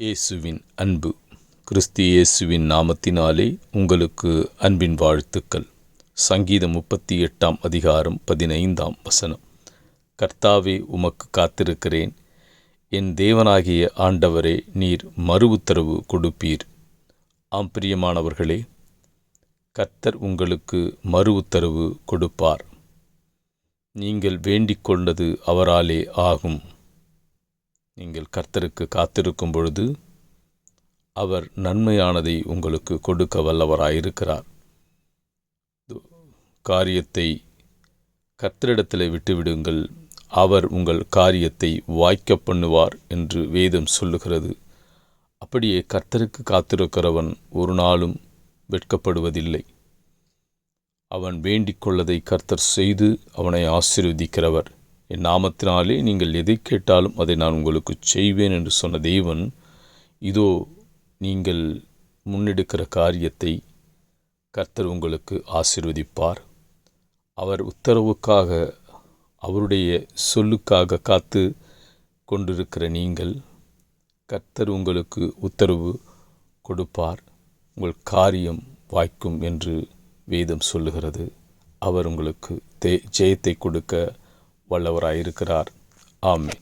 இயேசுவின் அன்பு. கிறிஸ்து இயேசுவின் நாமத்தினாலே உங்களுக்கு அன்பின் வாழ்த்துக்கள். சங்கீதம் 38 அதிகாரம் 15 கர்த்தாவே, உமக்கு காத்திருக்கிறேன். என் தேவனாகிய ஆண்டவரே, நீர் மறு உத்தரவு கொடுப்பீர். ஆம் பிரியமானவர்களே, கர்த்தர் உங்களுக்கு மறு உத்தரவு கொடுப்பார். நீங்கள் வேண்டிக் கொண்டது அவராலே ஆகும். நீங்கள் கர்த்தருக்கு காத்திருக்கும் பொழுது அவர் நன்மையானதை உங்களுக்கு கொடுக்க வல்லவராயிருக்கிறார். காரியத்தை கர்த்தரிடத்தில் விட்டுவிடுங்கள், அவர் உங்கள் காரியத்தை வாய்க்க பண்ணுவார் என்று வேதம் சொல்லுகிறது. அப்படியே கர்த்தருக்கு காத்திருக்கிறவன் ஒரு நாளும் வெட்கப்படுவதில்லை. அவன் வேண்டிக் கொள்ளதை கர்த்தர் செய்து அவனை ஆசீர்வதிக்கிறவர். என் நாமத்தினாலே நீங்கள் எதை கேட்டாலும் அதை நான் உங்களுக்கு செய்வேன் என்று சொன்ன தேவன், இதோ நீங்கள் முன்னெடுக்கிற காரியத்தை கர்த்தர் உங்களுக்கு ஆசீர்வதிப்பார். அவர் உத்தரவுக்காக, அவருடைய சொல்லுக்காக காத்து கொண்டிருக்கிற நீங்கள், கர்த்தர் உங்களுக்கு உத்தரவு கொடுப்பார். உங்கள் காரியம் வாய்க்கும் என்று வேதம் சொல்லுகிறது. அவர் உங்களுக்கு ஜெயத்தை கொடுக்க வல்லவராயிருக்கிறார். ஆமென்.